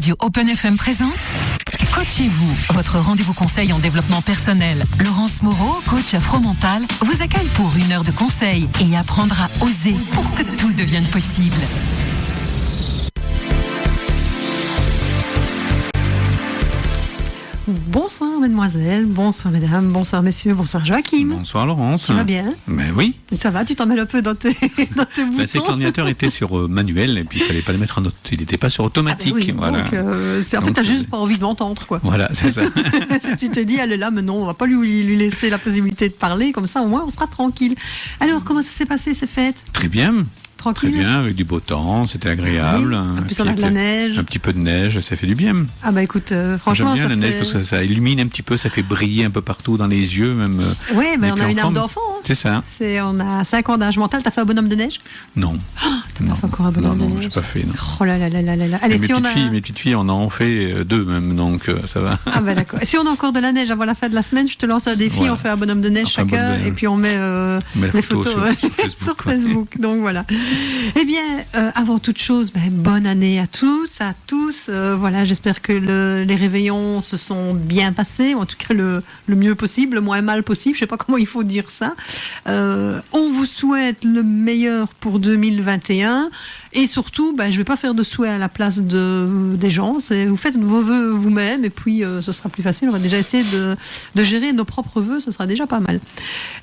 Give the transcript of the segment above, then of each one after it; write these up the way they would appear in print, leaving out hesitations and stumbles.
Radio Open FM présente Coachez-vous, votre rendez-vous conseil en développement personnel. Laurence Moreau, coach afro-mental, vous accueille pour 1 heure de conseil et apprendra à oser pour que tout devienne possible. Bonsoir mesdemoiselles, bonsoir mesdames, bonsoir messieurs, bonsoir Joachim. Bonsoir Laurence. Ça va bien? Ben oui. Ça va, tu t'en mêles un peu dans tes boutons. C'est que l'ordinateur était sur manuel et puis il fallait pas le mettre en il n'était pas sur automatique. Oui, voilà. Donc, en fait, t'as juste pas envie de m'entendre, quoi. Voilà, c'est ça. Si tu t'es dit, elle est là, mais non, on va pas lui laisser la possibilité de parler, comme ça au moins on sera tranquille. Alors, comment ça s'est passé ces fêtes? Très bien. Tranquille. Très bien, avec du beau temps, c'était agréable. Oui. En plus, on a de la neige. Un petit peu de neige, ça fait du bien. Ah bah écoute, franchement, j'aime bien ça la neige parce que ça illumine un petit peu, ça fait briller un peu partout dans les yeux, même. Oui, mais on a une âme d'enfant. Hein. C'est ça. On a 5 ans d'âge mental. T'as fait un bonhomme de neige? Non. T'as pas fait encore un bonhomme de neige? Non, j'ai pas fait. Non. Oh là là là là là. Allez, mes petites filles, on en fait 2 même, donc ça va. Ah bah d'accord. Si on a encore de la neige avant la fin de la semaine, je te lance un défi. Voilà. On fait un bonhomme de neige chacun et puis on met les photos sur Facebook. Donc voilà. Eh bien, avant toute chose, bonne année à tous. Voilà, j'espère que les réveillons se sont bien passés, ou en tout cas le mieux possible, le moins mal possible. Je sais pas comment il faut dire ça. On vous souhaite le meilleur pour 2021 et surtout, je vais pas faire de souhaits à la place des gens. Vous faites vos vœux vous-même et puis ce sera plus facile. On va déjà essayer de gérer nos propres vœux, ce sera déjà pas mal.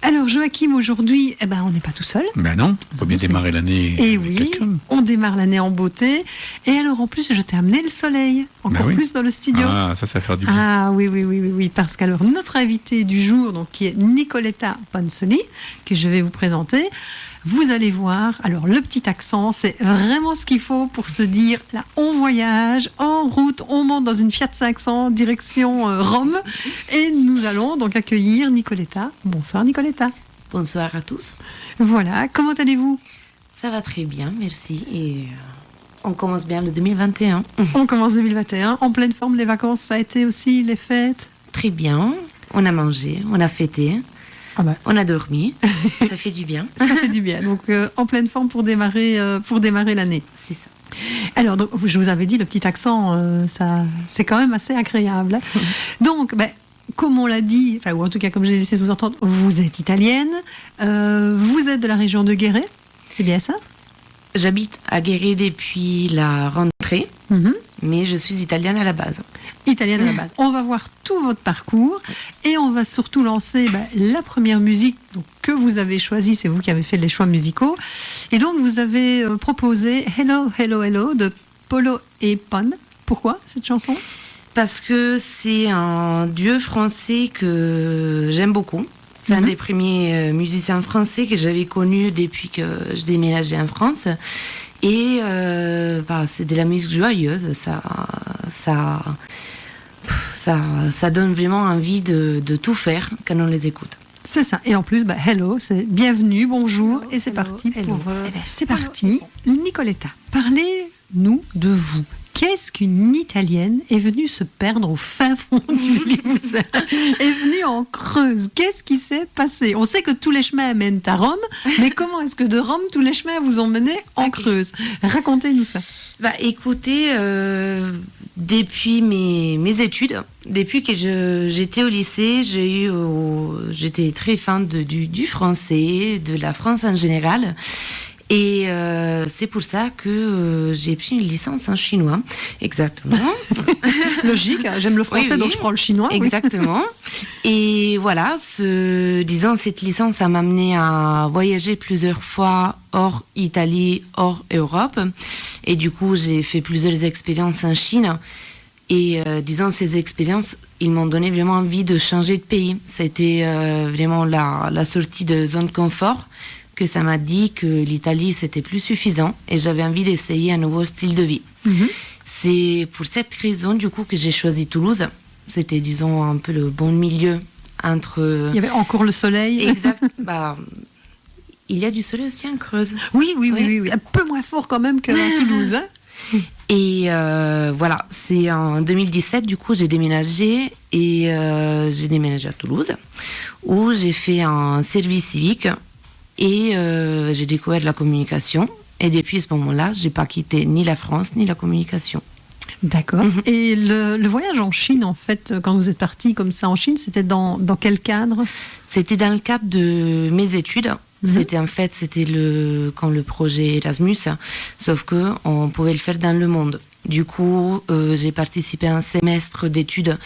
Alors Joachim, aujourd'hui, on n'est pas tout seul. Ben non, il faut bien démarrer l'année. Et oui, on démarre l'année en beauté. Et alors en plus, je t'ai amené le soleil, encore plus dans le studio. Ah, ça va faire du bien. Ah oui, parce qu'alors notre invitée du jour, donc qui est Nicoletta Ponsoli, que je vais vous présenter. Vous allez voir, alors le petit accent, c'est vraiment ce qu'il faut pour se dire, là on voyage, en route, on monte dans une Fiat 500 direction Rome et nous allons donc accueillir Nicoletta. Bonsoir Nicoletta. Bonsoir à tous. Voilà, comment allez-vous? Ça va très bien, merci. Et on commence bien le 2021. On commence 2021, en pleine forme, les vacances, ça a été aussi, les fêtes? Très bien, on a mangé, on a fêté. On a dormi, ça fait du bien. Ça fait du bien, donc en pleine forme pour démarrer l'année. C'est ça. Alors, donc, je vous avais dit, le petit accent, ça, c'est quand même assez agréable. Donc, comme on l'a dit, ou en tout cas comme j'ai laissé sous-entendre, vous êtes italienne, vous êtes de la région de Guéret, c'est bien ça? J'habite à Guéret depuis la rentrée, mais je suis italienne à la base. Italienne à la base. On va voir tout votre parcours et on va surtout lancer la première musique que vous avez choisie. C'est vous qui avez fait les choix musicaux. Et donc, vous avez proposé Hello, Hello, Hello de Polo et Pan. Pourquoi cette chanson? Parce que c'est un duo français que j'aime beaucoup. C'est un des premiers musiciens français que j'avais connu depuis que je déménageais en France. Et c'est de la musique joyeuse, ça donne vraiment envie de tout faire quand on les écoute. C'est ça. Et en plus, hello, c'est bienvenue, bonjour, hello, et c'est parti hello. pour. C'est parti. Nicoletta, parlez-nous de vous. Qu'est-ce qu'une Italienne est venue se perdre au fin fond du Limousin, est venue en Creuse? Qu'est-ce qui s'est passé? On sait que tous les chemins mènent à Rome, mais comment est-ce que de Rome, tous les chemins vous ont mené en Creuse? Racontez-nous ça. Écoutez, depuis mes études, depuis que j'étais au lycée, j'étais très fan du français, de la France en général. Et c'est pour ça que j'ai pris une licence en chinois. Exactement. Logique, j'aime le français, donc je prends le chinois. Exactement. Et voilà, cette licence, ça m'a amené à voyager plusieurs fois hors Italie, hors Europe. Et du coup, j'ai fait plusieurs expériences en Chine. Et ces expériences, ils m'ont donné vraiment envie de changer de pays. C'était vraiment la sortie de zone de confort, que ça m'a dit que l'Italie, c'était plus suffisant et j'avais envie d'essayer un nouveau style de vie. C'est pour cette raison, du coup, que j'ai choisi Toulouse. C'était, un peu le bon milieu entre... Il y avait encore le soleil. Exact. Il y a du soleil aussi en Creuse. Oui. Un peu moins fort quand même qu'à Toulouse. Hein. Et voilà, c'est en 2017, du coup, j'ai déménagé à Toulouse, où j'ai fait un service civique. Et j'ai découvert la communication. Et depuis ce moment-là, je n'ai pas quitté ni la France, ni la communication. D'accord. Et le voyage en Chine, en fait, quand vous êtes parti comme ça en Chine, c'était dans quel cadre ? C'était dans le cadre de mes études. C'était comme le projet Erasmus, sauf que on pouvait le faire dans le monde. Du coup, j'ai participé à un semestre d'études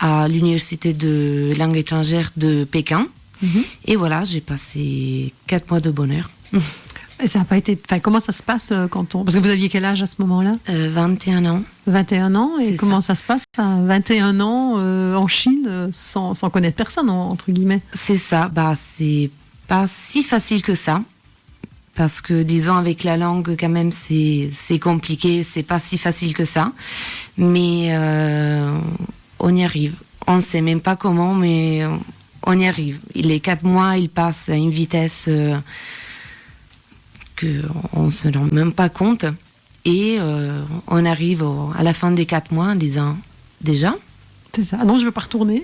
à l'université de langue étrangère de Pékin. Et voilà, j'ai passé 4 mois de bonheur. Et ça n'a pas été. Enfin, comment ça se passe quand on. Parce que vous aviez quel âge à ce moment-là ? 21 ans. 21 ans. Et comment ça se passe à 21 ans en Chine sans connaître personne, entre guillemets ? C'est ça. C'est pas si facile que ça. Parce que, disons, avec la langue, quand même, c'est compliqué. C'est pas si facile que ça. Mais on y arrive. On ne sait même pas comment, mais on y arrive. Les 4 mois, ils passent à une vitesse qu'on ne se rend même pas compte. Et on arrive à la fin des 4 mois en disant, déjà ? C'est ça. Ah non, je ne veux pas retourner.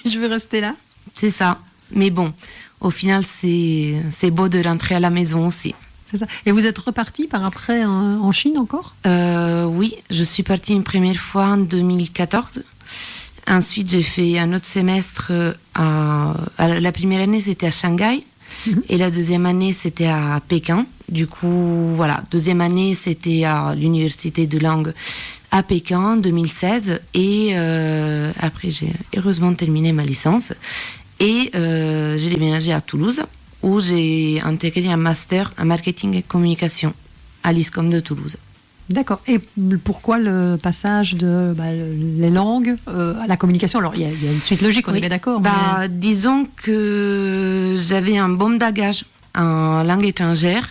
Je veux rester là. C'est ça. Mais bon, au final, c'est beau de rentrer à la maison aussi. C'est ça. Et vous êtes reparti par après en Chine encore ? Oui, je suis partie une première fois en 2014. Ensuite, j'ai fait un autre semestre. La première année, c'était à Shanghai. Et la deuxième année, c'était à Pékin. Du coup, voilà. Deuxième année, c'était à l'université de langue à Pékin en 2016. Et après, j'ai heureusement terminé ma licence. Et j'ai déménagé à Toulouse, où j'ai intégré un master en marketing et communication à l'ISCOM de Toulouse. D'accord. Et pourquoi le passage de les langues à la communication ? Alors, il y a une suite logique, on est bien d'accord. Mais... Disons que j'avais un bon bagage en langue étrangère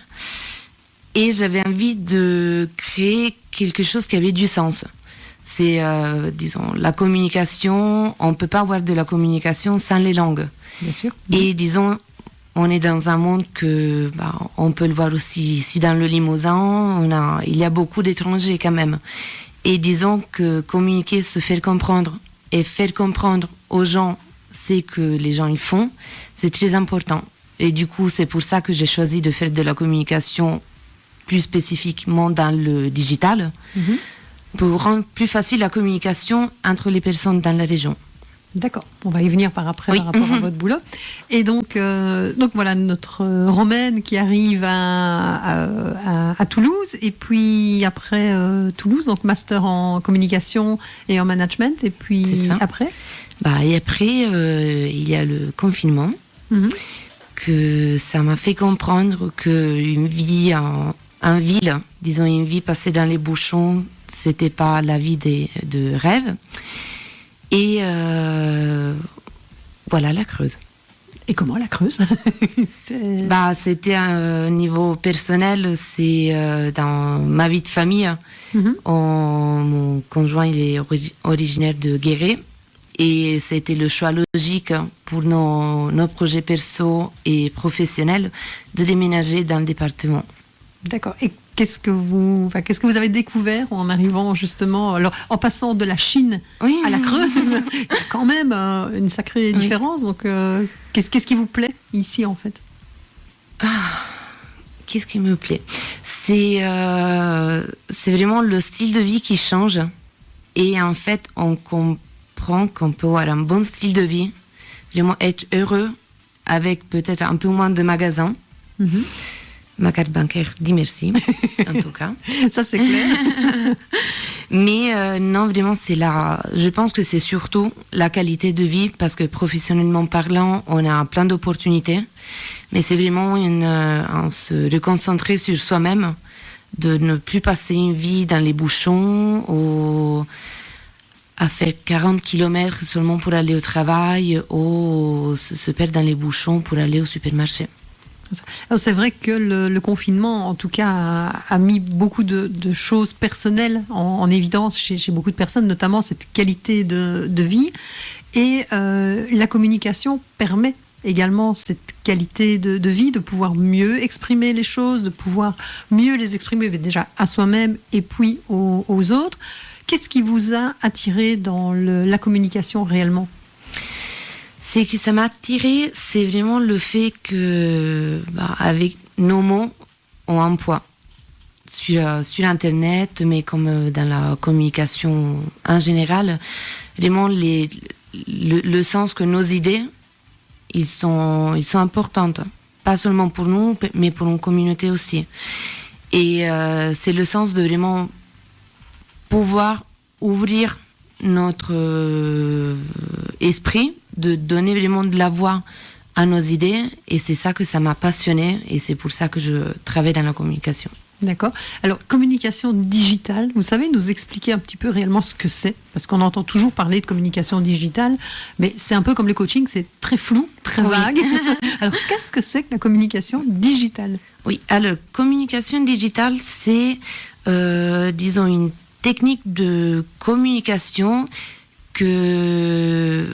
et j'avais envie de créer quelque chose qui avait du sens. C'est, disons, la communication. On ne peut pas avoir de la communication sans les langues. Bien sûr. Et disons, on est dans un monde que, on peut le voir aussi ici dans le Limousin. Il y a beaucoup d'étrangers quand même. Et disons que communiquer, se faire comprendre et faire comprendre aux gens ce que les gens y font, c'est très important. Et du coup, c'est pour ça que j'ai choisi de faire de la communication plus spécifiquement dans le digital. Pour rendre plus facile la communication entre les personnes dans la région. D'accord, on va y venir par après par rapport à votre boulot. Et donc voilà notre Romaine qui arrive à Toulouse, et puis après Toulouse, donc master en communication et en management, et puis après Et après, il y a le confinement, que ça m'a fait comprendre qu'une vie en ville, disons une vie passée dans les bouchons, c'était pas la vie de rêve. Et voilà la Creuse. Et comment la Creuse ? C'était un niveau personnel, c'est dans ma vie de famille. Mon conjoint, il est originaire de Guéret. Et c'était le choix logique pour nos projets perso et professionnels de déménager dans le département. D'accord. Et qu'est-ce que vous avez découvert en arrivant justement, alors en passant de la Chine à la Creuse, il y a quand même une sacrée différence. Donc, qu'est-ce qui vous plaît ici en fait ? Qu'est-ce qui me plaît ? C'est vraiment le style de vie qui change. Et en fait, on comprend qu'on peut avoir un bon style de vie, vraiment être heureux avec peut-être un peu moins de magasins. Ma carte bancaire dit merci, en tout cas. Ça, c'est clair. Mais non, vraiment, je pense que c'est surtout la qualité de vie, parce que professionnellement parlant, on a plein d'opportunités. Mais c'est vraiment se reconcentrer sur soi-même, de ne plus passer une vie dans les bouchons, à faire 40 km seulement pour aller au travail, ou se perdre dans les bouchons pour aller au supermarché. Alors c'est vrai que le confinement, en tout cas, a mis beaucoup de choses personnelles en évidence chez beaucoup de personnes, notamment cette qualité de vie. Et la communication permet également cette qualité de vie, de pouvoir mieux exprimer les choses, de pouvoir mieux les exprimer déjà à soi-même et puis aux autres. Qu'est-ce qui vous a attiré dans la communication réellement ? C'est que ça m'a attiré, c'est vraiment le fait que, avec nos mots, ont un poids. sur Internet, mais comme dans la communication en général, vraiment le sens que nos idées, ils sont importantes. Pas seulement pour nous, mais pour une communauté aussi. Et c'est le sens de vraiment pouvoir ouvrir notre esprit, de donner vraiment de la voix à nos idées. Et c'est ça que ça m'a passionnée. Et c'est pour ça que je travaille dans la communication. D'accord. Alors, communication digitale, vous savez nous expliquer un petit peu réellement ce que c'est? Parce qu'on entend toujours parler de communication digitale, mais c'est un peu comme le coaching, c'est très flou, très vague. Alors, qu'est-ce que c'est que la communication digitale? Oui, alors, communication digitale, c'est, disons, une technique de communication est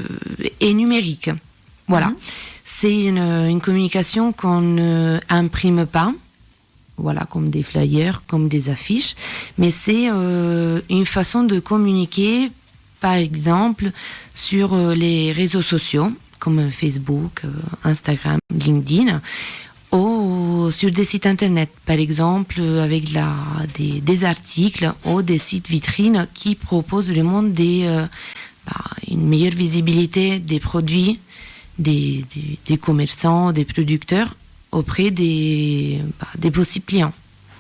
numérique. Voilà. C'est une communication qu'on n'imprime pas. Voilà, comme des flyers, comme des affiches. Mais c'est une façon de communiquer, par exemple, sur les réseaux sociaux, comme Facebook, Instagram, LinkedIn, ou sur des sites internet, par exemple, avec des articles ou des sites vitrines qui proposent vraiment une meilleure visibilité des produits, des commerçants, des producteurs, auprès des possibles clients.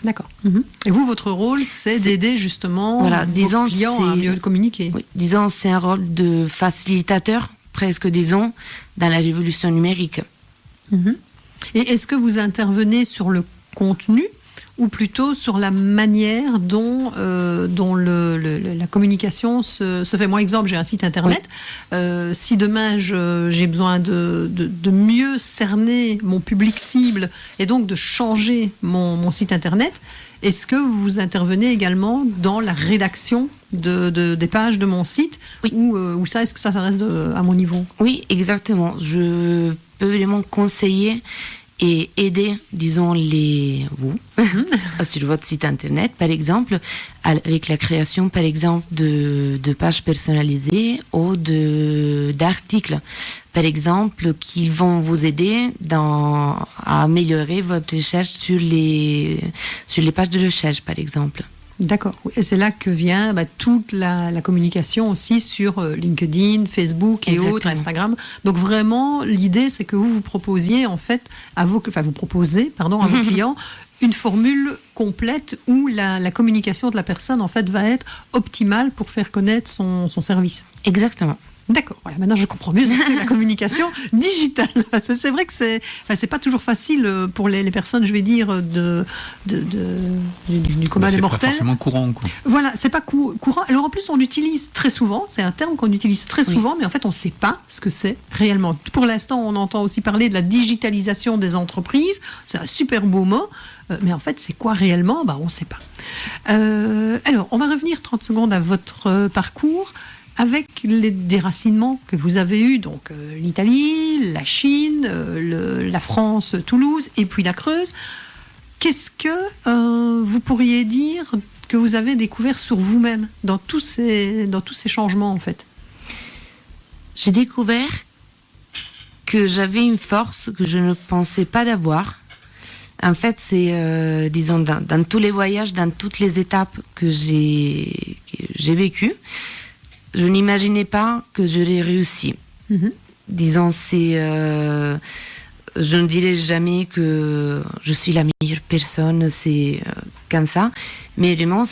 D'accord. Et vous, votre rôle, c'est d'aider justement vos clients à mieux communiquer. Oui, disons, c'est un rôle de facilitateur, presque, disons, dans la révolution numérique. Et est-ce que vous intervenez sur le contenu ou plutôt sur la manière dont la communication se fait? Moi, exemple, j'ai un site internet. Oui. Si demain j'ai besoin de mieux cerner mon public cible et donc de changer mon site internet, est-ce que vous intervenez également dans la rédaction des pages de mon site? Oui. Ou ça, est-ce que ça reste à mon niveau? Oui, exactement. Je peux vraiment conseiller et aider, disons, vous, sur votre site internet, par exemple, avec la création, par exemple, de pages personnalisées ou d'articles, par exemple, qui vont vous aider à améliorer votre recherche sur les pages de recherche, par exemple. D'accord. Et c'est là que vient toute la communication aussi sur LinkedIn, Facebook et Exactement. Autres, Instagram. Donc vraiment, l'idée, c'est que vous proposiez en fait à vos clients une formule complète où la communication de la personne en fait va être optimale pour faire connaître son service. Exactement. D'accord, voilà, maintenant je comprends mieux c'est la communication digitale. C'est vrai que c'est pas toujours facile pour les personnes, je vais dire, du commun des mortels. C'est pas forcément courant, quoi. Voilà, c'est pas courant. Alors en plus, on l'utilise très souvent, c'est un terme qu'on utilise très souvent, mais en fait, on ne sait pas ce que c'est réellement. Pour l'instant, on entend aussi parler de la digitalisation des entreprises, c'est un super beau mot, mais en fait, c'est quoi réellement? On ne sait pas. Alors, on va revenir 30 secondes à votre parcours. Avec les déracinements que vous avez eus, donc l'Italie, la Chine, la France, Toulouse, et puis la Creuse, qu'est-ce que vous pourriez dire que vous avez découvert sur vous-même dans tous ces changements, en fait? J'ai découvert que j'avais une force que je ne pensais pas d'avoir. En fait, c'est, disons, dans tous les voyages, dans toutes les étapes que j'ai vécues, je n'imaginais pas que j'aurais réussi. Disons, je ne dirais jamais que je suis la meilleure personne, c'est comme ça. Mais vraiment,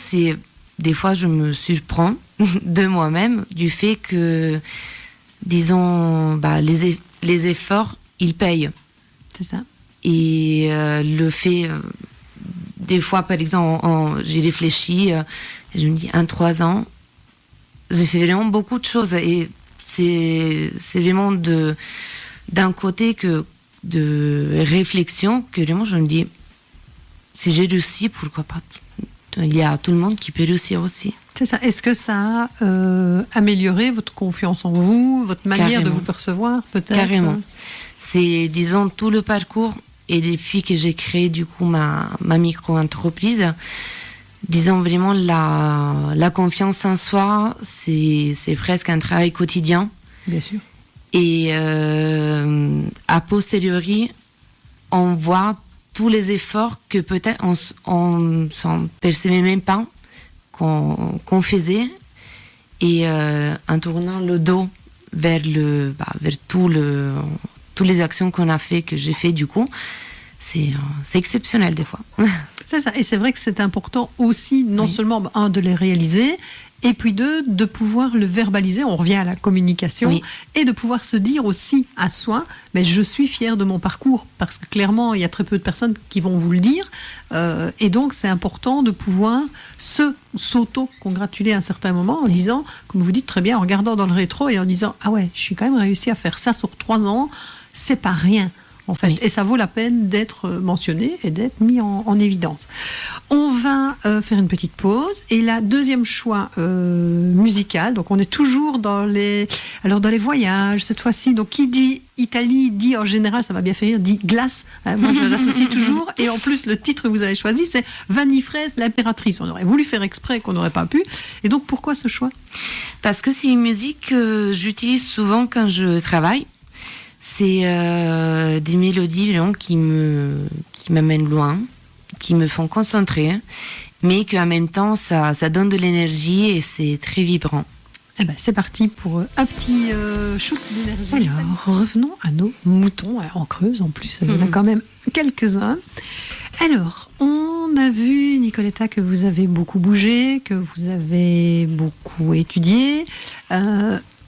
des fois, je me surprends de moi-même, du fait que, disons, les efforts, ils payent. C'est ça. Et le fait, des fois, par exemple, j'ai réfléchi, et je me dis, en 3 ans, j'ai fait vraiment beaucoup de choses et c'est vraiment d'un côté de réflexion que vraiment je me dis, si j'ai réussi, pourquoi pas? Il y a tout le monde qui peut réussir aussi. C'est ça. Est-ce que ça a amélioré votre confiance en vous, votre manière Carrément. de vous percevoir, peut-être? Carrément. C'est, disons, tout le parcours et depuis que j'ai créé du coup ma micro-entreprise, disons vraiment la confiance en soi, c'est presque un travail quotidien. Bien sûr. Et a posteriori, on voit tous les efforts que peut-être on s'en percevait même pas qu'on faisait, et en tournant le dos vers toutes les actions qu'on a fait, que j'ai fait du coup, c'est exceptionnel des fois. C'est ça, et c'est vrai que c'est important aussi, non seulement de les réaliser, et puis de pouvoir le verbaliser, on revient à la communication, et de pouvoir se dire aussi à soi, mais je suis fière de mon parcours, parce que clairement, il y a très peu de personnes qui vont vous le dire, et donc c'est important de pouvoir s'auto-congratuler à un certain moment en disant, comme vous dites très bien, en regardant dans le rétro et en disant, ah ouais, je suis quand même réussi à faire ça sur 3 ans, c'est pas rien. En fait, et ça vaut la peine d'être mentionné et d'être mis en évidence. On va faire une petite pause, et la deuxième choix musical, donc on est toujours dans les voyages cette fois-ci. Donc qui dit Italie dit en général, ça m'a bien fait rire, dit glace. Moi je l'associe toujours, et en plus le titre que vous avez choisi c'est Vanille Fraise l'impératrice. On aurait voulu faire exprès qu'on n'aurait pas pu. Et donc pourquoi ce choix? Parce que c'est une musique que j'utilise souvent quand je travaille. C'est des mélodies qui m'amènent loin, qui me font concentrer, mais qu'en même temps, ça donne de l'énergie et c'est très vibrant. Eh ben, c'est parti pour un petit shoot d'énergie. Alors, revenons à nos moutons, en Creuse en plus, il y en a quand même quelques-uns. Alors, on a vu, Nicoletta, que vous avez beaucoup bougé, que vous avez beaucoup étudié.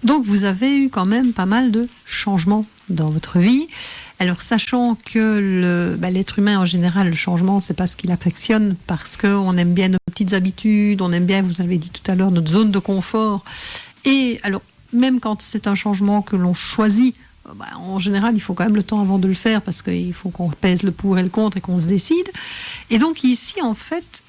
Donc, vous avez eu quand même pas mal de changements dans votre vie. Alors, sachant que l'être humain, en général, le changement, c'est pas ce qu'il affectionne, parce qu'on aime bien nos petites habitudes, on aime bien, vous avez dit tout à l'heure, notre zone de confort. Et alors, même quand c'est un changement que l'on choisit, en général, il faut quand même le temps avant de le faire, parce qu'il faut qu'on pèse le pour et le contre et qu'on se décide. Et donc, ici, en fait,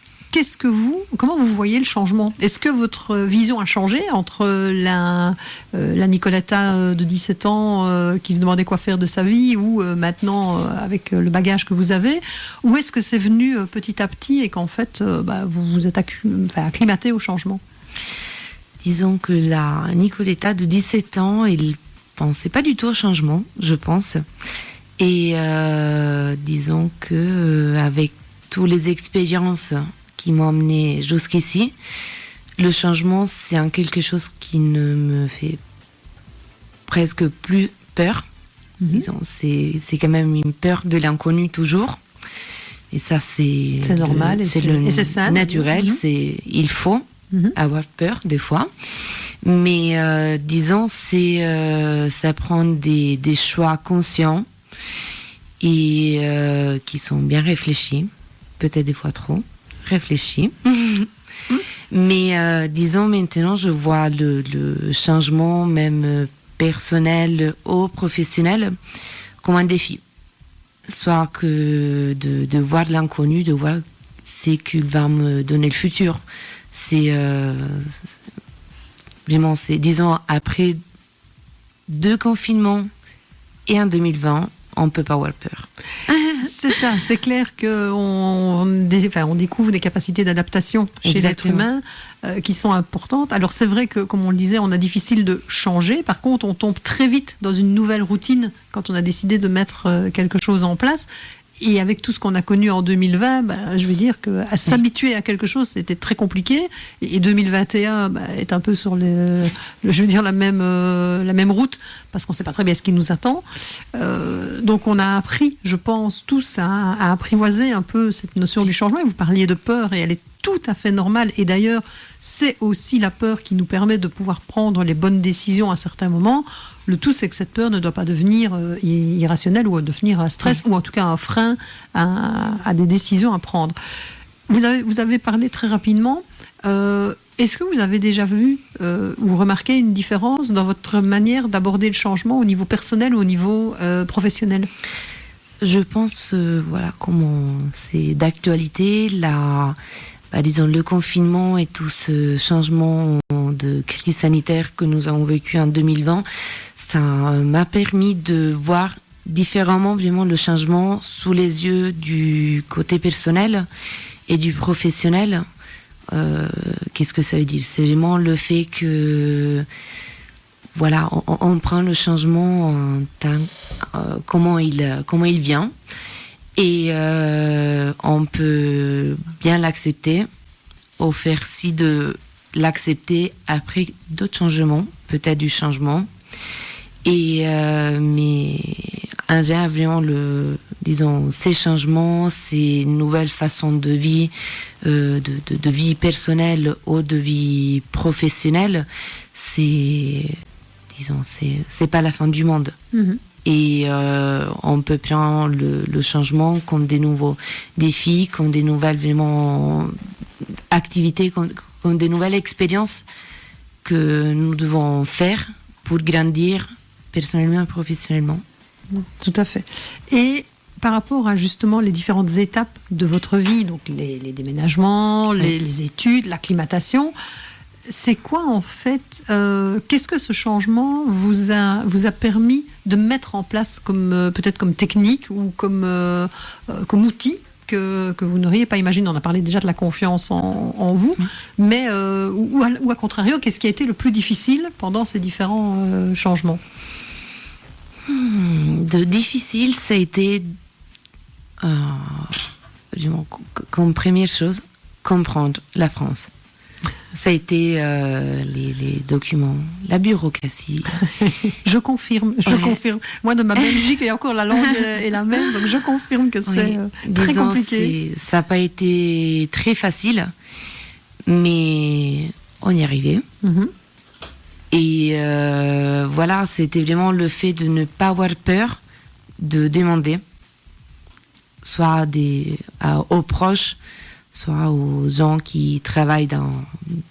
comment vous voyez le changement? Est-ce que votre vision a changé entre la Nicoletta de 17 ans qui se demandait quoi faire de sa vie, ou maintenant avec le bagage que vous avez, ou est-ce que c'est venu petit à petit et qu'en fait vous vous êtes acclimaté au changement? Disons que la Nicoletta de 17 ans, elle pensait pas du tout au changement, je pense. Et disons que avec toutes les expériences qui m'ont amené jusqu'ici, le changement, c'est quelque chose qui ne me fait presque plus peur. Disons, c'est quand même une peur de l'inconnu toujours. Et ça, c'est normal, c'est le naturel. Il faut avoir peur des fois. Mais disons, ça prend des choix conscients et qui sont bien réfléchis, peut-être des fois trop réfléchi. Mais disons maintenant, je vois le changement, même personnel ou professionnel, comme un défi. Soit que de voir l'inconnu, de voir ce qu'il va me donner le futur. C'est vraiment, disons, après 2 confinements et un 2020, on ne peut pas avoir peur. C'est ça, c'est clair qu'on découvre des capacités d'adaptation chez l'être humain qui sont importantes. Alors c'est vrai que, comme on le disait, on a difficile de changer. Par contre, on tombe très vite dans une nouvelle routine quand on a décidé de mettre quelque chose en place. Et avec tout ce qu'on a connu en 2020, je veux dire qu'à s'habituer à quelque chose, c'était très compliqué. Et 2021 est un peu sur la même route, parce qu'on ne sait pas très bien ce qui nous attend. Donc on a appris, je pense, tous à apprivoiser un peu cette notion du changement. Et vous parliez de peur, et elle est tout à fait normale. Et d'ailleurs, c'est aussi la peur qui nous permet de pouvoir prendre les bonnes décisions à certains moments. Le tout, c'est que cette peur ne doit pas devenir irrationnelle ou devenir un stress, ou en tout cas un frein à des décisions à prendre. Vous avez parlé très rapidement. Est-ce que vous avez déjà vu ou remarqué une différence dans votre manière d'aborder le changement au niveau personnel ou au niveau professionnel? Je pense, comment c'est d'actualité, disons, le confinement et tout ce changement de crise sanitaire que nous avons vécu en 2020, ça m'a permis de voir différemment vraiment le changement sous les yeux du côté personnel et du professionnel. Qu'est-ce que ça veut dire? C'est vraiment le fait que on prend le changement comment il vient, Et on peut bien l'accepter, ou faire si de l'accepter après d'autres changements, peut-être du changement. Et mais Indien, vraiment ces changements, ces nouvelles façons de vie, de vie personnelle ou de vie professionnelle, c'est pas la fin du monde. Mm-hmm. Et on peut prendre le changement comme des nouveaux défis, comme des nouvelles vraiment activités, comme des nouvelles expériences que nous devons faire pour grandir personnellement et professionnellement. Tout à fait. Et par rapport à justement les différentes étapes de votre vie, donc les déménagements, les études, l'acclimatation, c'est quoi en fait, qu'est-ce que ce changement vous a permis de mettre en place peut-être comme technique ou comme outil que vous n'auriez pas imaginé? On a parlé déjà de la confiance en vous, mais ou à contrario, qu'est-ce qui a été le plus difficile pendant ces différents changements? De difficile, ça a été comme première chose, comprendre la France. Ça a été les documents, la bureaucratie. Je confirme. Moi, de ma Belgique, et encore la langue est la même, donc je confirme que c'est très compliqué. Ça n'a pas été très facile, mais on y arrivait. Mm-hmm. Et voilà, c'était vraiment le fait de ne pas avoir peur de demander, soit aux proches, soit aux gens qui travaillent dans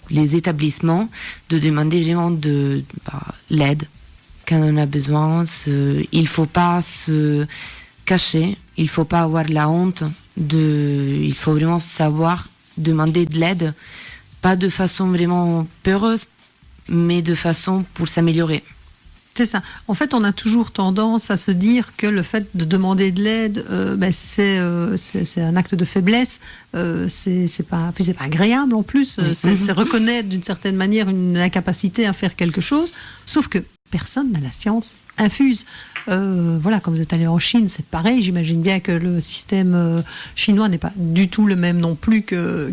les établissements, de demander vraiment l'aide quand on a besoin. Il ne faut pas se cacher, il ne faut pas avoir la honte, il faut vraiment savoir demander de l'aide, pas de façon vraiment peureuse, mais de façon pour s'améliorer. C'est ça. En fait, on a toujours tendance à se dire que le fait de demander de l'aide, c'est un acte de faiblesse. C'est pas agréable en plus. C'est reconnaître d'une certaine manière une incapacité à faire quelque chose. Sauf que personne n'a la science infuse. Voilà, comme vous êtes allé en Chine, c'est pareil. J'imagine bien que le système chinois n'est pas du tout le même non plus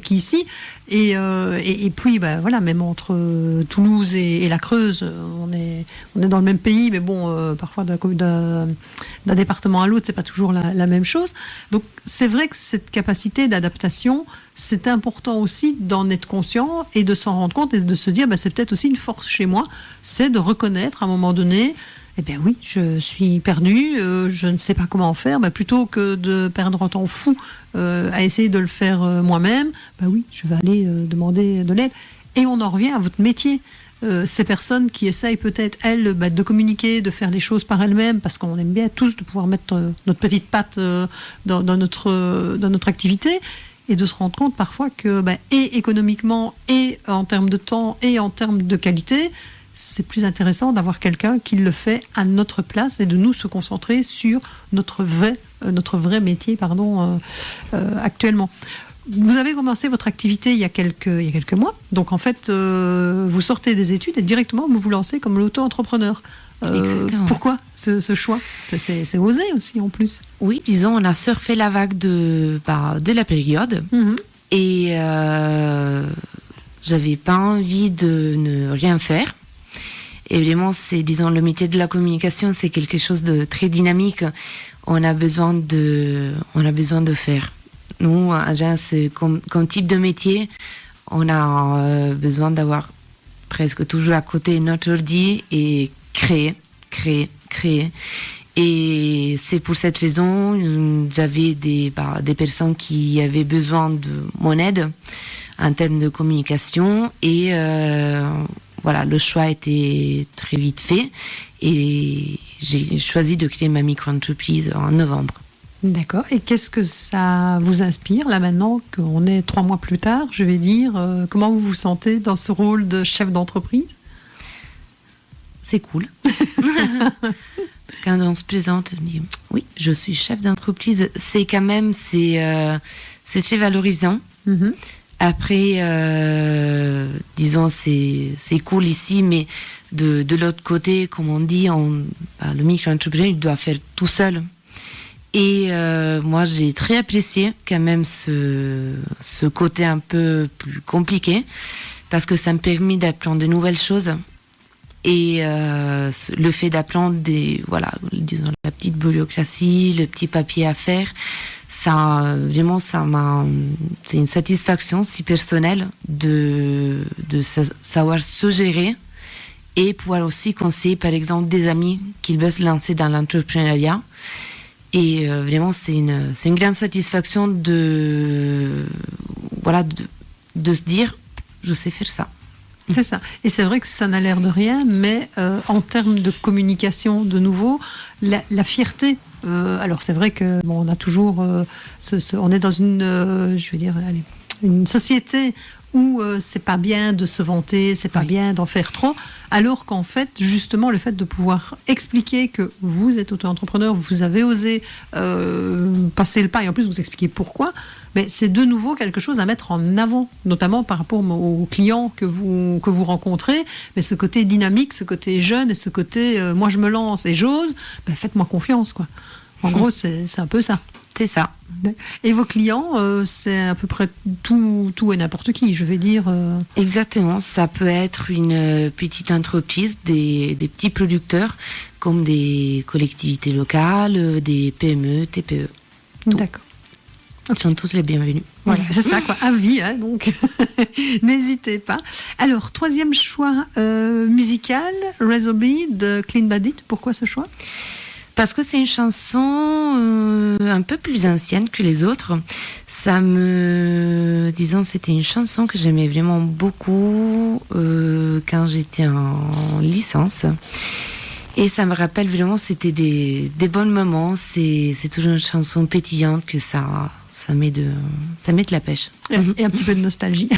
qu'ici. Et puis, voilà, même entre Toulouse et la Creuse, on est dans le même pays, mais bon, parfois d'un département à l'autre, c'est pas toujours la même chose. Donc, c'est vrai que cette capacité d'adaptation, c'est important aussi d'en être conscient et de s'en rendre compte et de se dire, c'est peut-être aussi une force chez moi, c'est de reconnaître à un moment donné, eh bien oui, je suis perdue, je ne sais pas comment faire, plutôt que de perdre un temps fou à essayer de le faire moi-même, oui, je vais aller demander de l'aide. Et on en revient à votre métier. Ces personnes qui essayent peut-être, elles, de communiquer, de faire les choses par elles-mêmes, parce qu'on aime bien tous de pouvoir mettre notre petite patte dans notre activité, et de se rendre compte parfois que, et économiquement, et en termes de temps, et en termes de qualité, c'est plus intéressant d'avoir quelqu'un qui le fait à notre place et de nous se concentrer sur notre vrai métier, actuellement. Vous avez commencé votre activité il y a quelques mois, donc en fait, vous sortez des études et directement vous lancez comme l'auto-entrepreneur. Pourquoi ce choix? C'est osé aussi en plus. Oui, disons, on a surfé la vague de la période, et j'avais pas envie de ne rien faire. Et vraiment, le métier de la communication, c'est quelque chose de très dynamique. On a besoin de faire. Nous, c'est comme type de métier, on a besoin d'avoir presque toujours à côté notre ordi et créer. Et c'est pour cette raison, j'avais des personnes qui avaient besoin de mon aide en termes de communication, et voilà, le choix était très vite fait et j'ai choisi de créer ma micro-entreprise en novembre. D'accord. Et qu'est-ce que ça vous inspire, là maintenant qu'on est 3 mois plus tard, je vais dire, comment vous vous sentez dans ce rôle de chef d'entreprise? C'est cool. Quand on se présente, on dit oui, je suis chef d'entreprise. C'est quand même, c'est très valorisant. Mm-hmm. Après, disons, c'est cool ici, mais de l'autre côté, comme on dit, le micro-entrepreneur, il doit faire tout seul. Et moi, j'ai très apprécié quand même ce côté un peu plus compliqué, parce que ça me permet d'apprendre de nouvelles choses. Et le fait d'apprendre disons, la petite bureaucratie, le petit papier à faire, ça, vraiment, c'est une satisfaction si personnelle de savoir se gérer et pouvoir aussi conseiller, par exemple, des amis qui veulent se lancer dans l'entrepreneuriat. Et vraiment, c'est une grande satisfaction de se dire, je sais faire ça. C'est ça. Et c'est vrai que ça n'a l'air de rien, mais en termes de communication, de nouveau, la fierté. Alors c'est vrai que on a toujours, on est dans une société où c'est pas bien de se vanter, c'est pas bien d'en faire trop, alors qu'en fait, justement, le fait de pouvoir expliquer que vous êtes auto-entrepreneur, vous avez osé passer le pas, et en plus vous expliquez pourquoi, mais c'est de nouveau quelque chose à mettre en avant, notamment par rapport aux clients que vous rencontrez, mais ce côté dynamique, ce côté jeune, et ce côté moi je me lance et j'ose, faites-moi confiance, quoi. En gros, c'est un peu ça. C'est ça. Et vos clients, c'est à peu près tout et n'importe qui, je vais dire. Exactement. Ça peut être une petite entreprise, des petits producteurs, comme des collectivités locales, des PME, TPE. Tout. D'accord. Ils sont tous les bienvenus. Voilà, c'est ça, quoi. À vie, hein, donc n'hésitez pas. Alors, troisième choix musical, Razorby de Clean Bandit. Pourquoi ce choix ? Parce que c'est une chanson un peu plus ancienne que les autres. Disons, c'était une chanson que j'aimais vraiment beaucoup quand j'étais en licence. Et ça me rappelle vraiment, c'était des bons moments. C'est toujours une chanson pétillante que ça met de la pêche. Et un petit peu de nostalgie.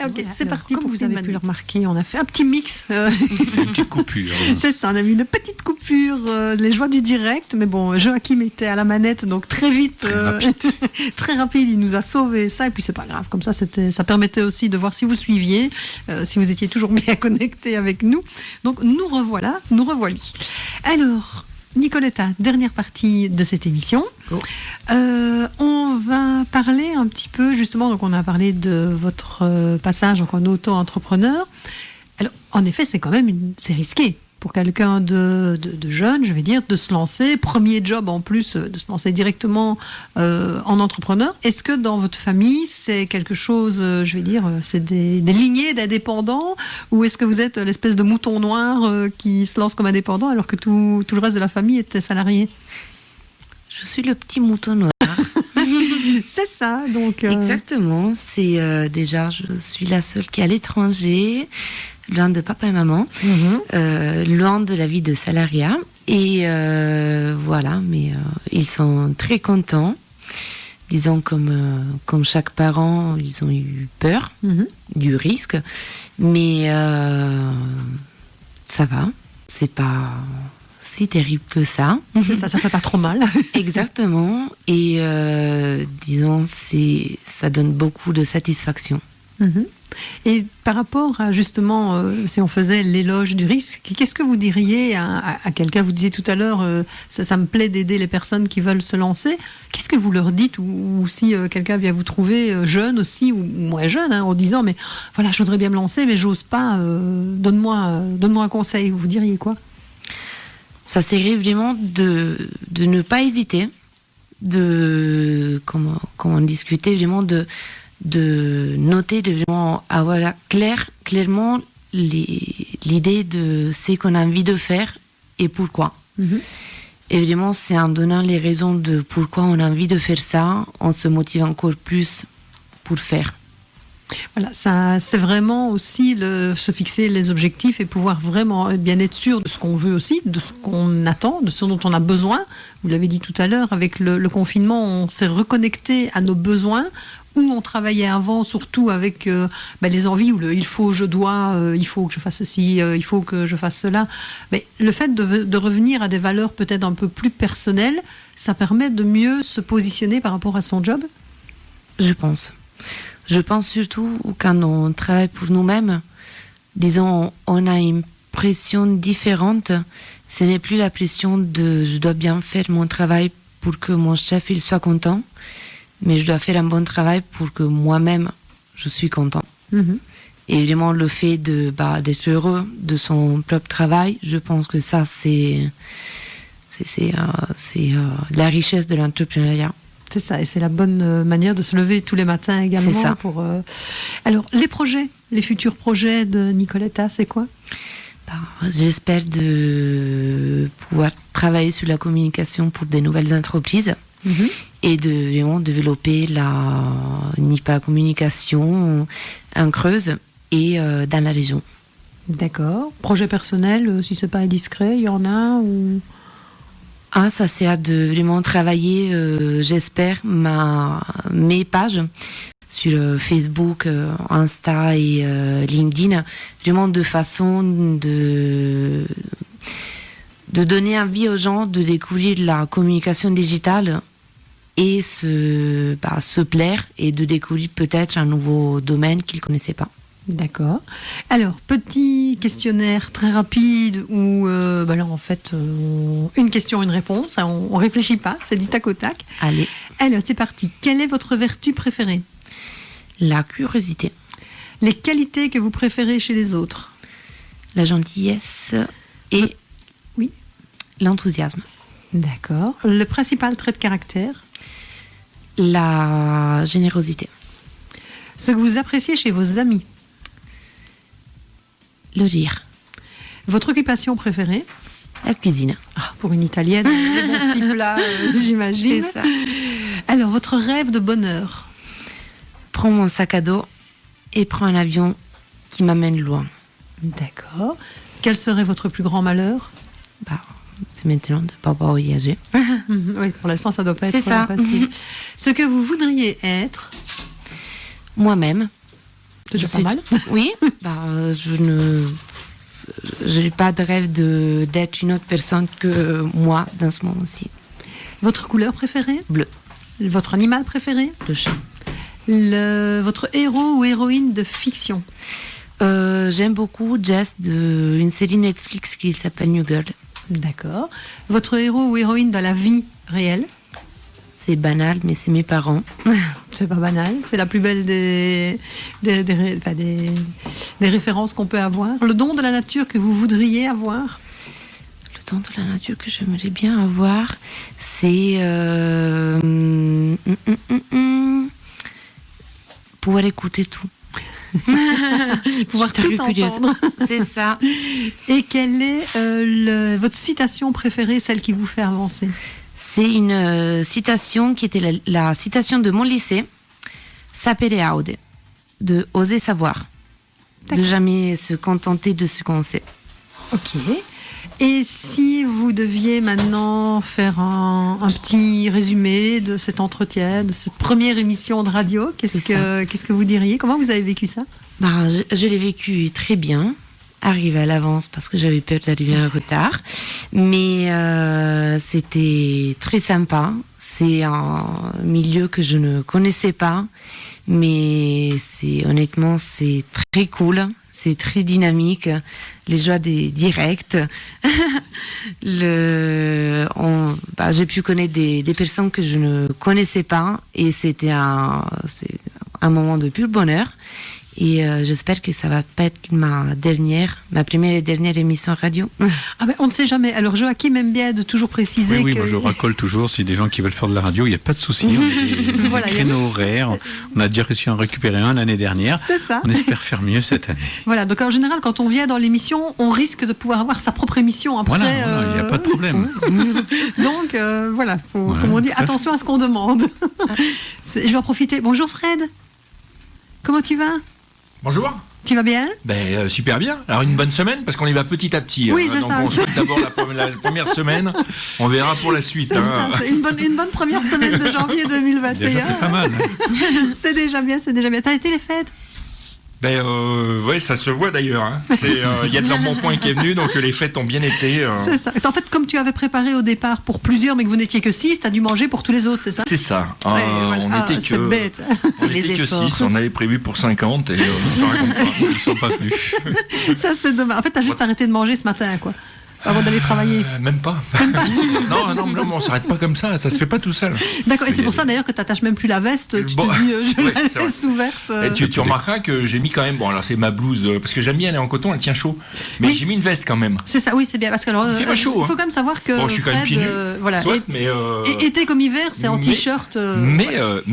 Ok, voilà, c'est parti. Comme vous avez pu le remarquer, on a fait un petit mix. Une petite coupure. C'est ça, on a mis une petite coupure, les joies du direct. Mais bon, Joachim était à la manette, donc très vite, très rapide, il nous a sauvé ça. Et puis c'est pas grave, comme ça, ça permettait aussi de voir si vous suiviez, si vous étiez toujours bien connectés avec nous. Donc nous revoilà, nous revoilì. Alors, Nicoletta, dernière partie de cette émission. Oh. On va parler un petit peu, justement, donc on a parlé de votre passage en auto-entrepreneur. Alors, en effet, c'est quand même c'est risqué pour quelqu'un de jeune, je vais dire, de se lancer, premier job en plus, de se lancer directement en entrepreneur. Est-ce que dans votre famille, c'est quelque chose, je vais dire, c'est des lignées d'indépendants, ou est-ce que vous êtes l'espèce de mouton noir qui se lance comme indépendant alors que tout le reste de la famille était salarié ? Je suis le petit mouton noir. C'est ça, donc... Exactement, c'est déjà, je suis la seule qui est à l'étranger, loin de papa et maman, loin de la vie de salariat. Et voilà, mais ils sont très contents. Disons, comme chaque parent, ils ont eu peur du risque. Mais ça va, c'est pas si terrible que ça. Ça fait pas trop mal. Exactement. Et disons, ça donne beaucoup de satisfaction. Et par rapport à, justement, si on faisait l'éloge du risque, qu'est-ce que vous diriez à quelqu'un ? Vous disiez tout à l'heure, ça me plaît d'aider les personnes qui veulent se lancer. Qu'est-ce que vous leur dites ? Ou si quelqu'un vient vous trouver jeune aussi, ou moins jeune, en disant, mais voilà, je voudrais bien me lancer, mais j'ose pas, donne-moi un conseil. Vous diriez quoi ? Ça serait vraiment de ne pas hésiter, comme on discutait, vraiment de noter, de vraiment avoir clairement l'idée de ce qu'on a envie de faire et pourquoi. Et vraiment, c'est en donnant les raisons de pourquoi on a envie de faire ça, on se motive encore plus pour faire. Voilà, ça, c'est vraiment aussi se fixer les objectifs et pouvoir vraiment bien être sûr de ce qu'on veut aussi, de ce qu'on attend, de ce dont on a besoin. Vous l'avez dit tout à l'heure, avec le confinement, on s'est reconnecté à nos besoins, où on travaillait avant, surtout avec les envies, où il faut, je dois, il faut que je fasse ceci, il faut que je fasse cela. Mais le fait de revenir à des valeurs peut-être un peu plus personnelles, ça permet de mieux se positionner par rapport à son job ? Je pense surtout quand on travaille pour nous-mêmes, disons, on a une pression différente. Ce n'est plus la pression de je dois bien faire mon travail pour que mon chef il soit content, mais je dois faire un bon travail pour que moi-même je suis content. Et vraiment le fait d'être heureux de son propre travail, je pense que ça c'est la richesse de l'entrepreneuriat. C'est ça, et c'est la bonne manière de se lever tous les matins également. C'est ça. Alors, les futurs projets de Nicoletta, c'est quoi? J'espère de pouvoir travailler sur la communication pour des nouvelles entreprises et de vraiment développer la NIPA communication en Creuse et dans la région. D'accord. Projet personnel, si c'est pas indiscret, il y en a ou... Ça sert de vraiment travailler, j'espère, mes pages sur Facebook, Insta et LinkedIn, vraiment de façon de donner envie aux gens de découvrir la communication digitale et se plaire et de découvrir peut-être un nouveau domaine qu'ils ne connaissaient pas. D'accord. Alors, petit questionnaire très rapide où, là, en fait, une question, une réponse. On ne réfléchit pas, c'est du tac au tac. Allez. Alors, c'est parti. Quelle est votre vertu préférée? La curiosité. Les qualités que vous préférez chez les autres? La gentillesse et l'enthousiasme. D'accord. Le principal trait de caractère? La générosité. Ce que vous appréciez chez vos amis? Le rire. Votre occupation préférée? La cuisine. Pour une Italienne, les bons petits plats, j'imagine. C'est ça. Alors, votre rêve de bonheur? Prends mon sac à dos et prends un avion qui m'amène loin. D'accord. Quel serait votre plus grand malheur? C'est maintenant de ne pas pouvoir voyager. Oui, pour l'instant, ça ne doit pas être facile. Ce que vous voudriez être? Moi-même. C'est déjà pas mal. Oui, je n'ai pas de rêve d'être une autre personne que moi dans ce moment-ci. Votre couleur préférée? Bleu. Votre animal préféré? Le chat. Votre héros ou héroïne de fiction? J'aime beaucoup Jess d'une série Netflix qui s'appelle New Girl. D'accord. Votre héros ou héroïne dans la vie réelle? C'est banal, mais c'est mes parents. C'est pas banal, c'est la plus belle des références qu'on peut avoir. Le don de la nature que vous voudriez avoir? Le don de la nature que j'aimerais bien avoir, c'est pouvoir écouter tout. Pouvoir tout entendre. C'est ça. Et quelle est votre citation préférée, celle qui vous fait avancer? C'est une citation qui était la citation de mon lycée, Sapere aude, de oser savoir, de jamais se contenter de ce qu'on sait. Ok. Et si vous deviez maintenant faire un petit résumé de cet entretien, de cette première émission de radio, qu'est-ce que vous diriez? Comment vous avez vécu ça? Je l'ai vécu très bien. Arrivé à l'avance parce que j'avais peur d'arriver en retard, mais c'était très sympa. C'est un milieu que je ne connaissais pas, mais honnêtement c'est très cool, c'est très dynamique, les joies des directs. J'ai pu connaître des personnes que je ne connaissais pas et c'était un moment de pur bonheur. Et j'espère que ça va pas être ma première et dernière émission radio. On ne sait jamais. Alors Joachim aime bien de toujours préciser oui, que... moi je racole toujours, si des gens qui veulent faire de la radio, il n'y a pas de souci. On a des créneaux horaires. On a déjà réussi à en récupérer un l'année dernière. C'est ça. On espère faire mieux cette année. Voilà, donc en général, quand on vient dans l'émission, on risque de pouvoir avoir sa propre émission après. Voilà, il n'y a pas de problème. Donc comme on dit, attention à ce qu'on demande. Je vais en profiter. Bonjour Fred. Comment tu vas? Bonjour. Tu vas bien? Super bien. Alors une bonne semaine parce qu'on y va petit à petit. Oui, c'est donc ça. on souhaite d'abord la première semaine. On verra pour la suite. C'est une bonne première semaine de janvier 2021. Déjà, c'est pas mal. C'est déjà bien. T'as été les fêtes? Oui, ça se voit d'ailleurs. Il y a de l'embonpoint qui est venu, donc les fêtes ont bien été. C'est ça. En fait, comme tu avais préparé au départ pour plusieurs, mais que vous n'étiez que 6, tu as dû manger pour tous les autres, c'est ça? C'est ça. Voilà. On n'était c'est bête. On n'était que 6, on avait prévu pour 50 et ils ne sont pas venus. Ça, c'est dommage. En fait, tu as juste arrêté de manger ce matin, quoi. avant d'aller travailler? Même pas. non, on s'arrête pas comme ça se fait pas tout seul. D'accord, et c'est pour ça d'ailleurs que tu n'attaches même plus la veste, tu te dis je la laisse ouverte. Tu remarqueras que j'ai mis quand même, bon alors c'est ma blouse, parce que j'aime bien aller en coton, elle tient chaud, mais j'ai mis une veste quand même. C'est ça, oui c'est bien, parce que alors, il fait pas chaud. Il faut quand même savoir que je suis quand même pieds nus, voilà, soit, mais été comme hiver, c'est en t-shirt. Mais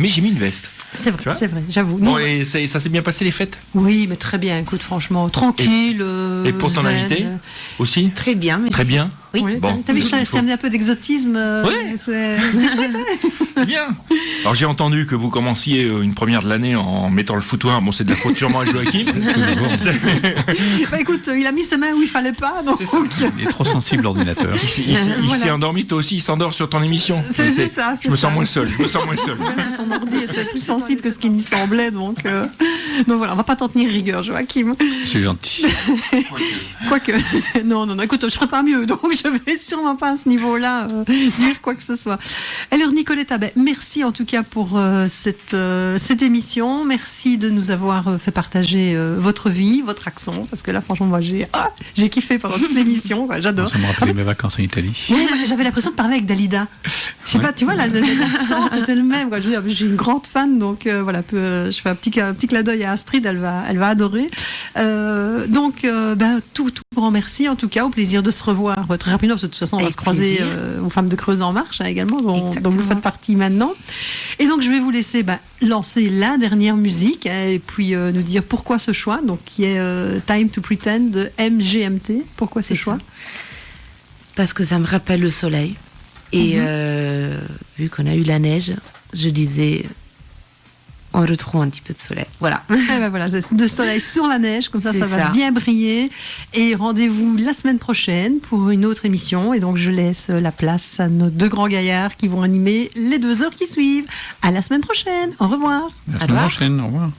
j'ai mis une veste. C'est vrai, j'avoue. Bon, et ça s'est bien passé les fêtes? Oui, mais très bien, écoute, franchement, tranquille. Et pour ton invité aussi? Très bien, merci. Très bien. Oui. Bon. T'as vu, je t'ai amené un peu d'exotisme. Oui. C'est bien. Alors j'ai entendu que vous commenciez une première de l'année en mettant le foutoir. Bon, c'est de la faute sûrement à Joachim. Bah écoute, il a mis ses mains où il fallait pas. Donc... Il est trop sensible l'ordinateur. Il s'est endormi, toi aussi, il s'endort sur ton émission. C'est ça. Je me sens moins seul. Son ordi était plus sensible que ce qu'il n'y semblait, donc voilà, on va pas t'en tenir rigueur, Joachim. C'est gentil. Quoique, non, écoute, je ferai pas mieux, donc je vais sûrement pas à ce niveau-là dire quoi que ce soit. Alors Nicoletta, merci en tout cas pour cette émission, merci de nous avoir fait partager votre vie, votre accent, parce que là franchement moi j'ai kiffé pendant toute l'émission, j'adore. Ça me rappelait mes vacances en Italie. Ouais, j'avais l'impression de parler avec Dalida. Je sais pas, tu vois l'accent c'était le même. Je veux dire, j'ai une grande fan, donc voilà, je fais un petit clin d'œil à Astrid, elle va adorer. Donc tout grand merci en tout cas, au plaisir de se revoir très rapidement, parce que de toute façon on va se croiser aux Femmes de Creuse en marche également, dont vous faites partie maintenant. Et donc je vais vous laisser lancer la dernière musique et puis nous dire pourquoi ce choix, donc qui est Time to Pretend de MGMT. Pourquoi ce choix? Parce que ça me rappelle le soleil et vu qu'on a eu la neige, je disais on retrouve un petit peu de soleil. Voilà. Voilà, de soleil sur la neige, comme ça va bien briller. Et rendez-vous la semaine prochaine pour une autre émission. Et donc, je laisse la place à nos deux grands gaillards qui vont animer les 2 heures qui suivent. À la semaine prochaine. Au revoir. La semaine prochaine. Au revoir.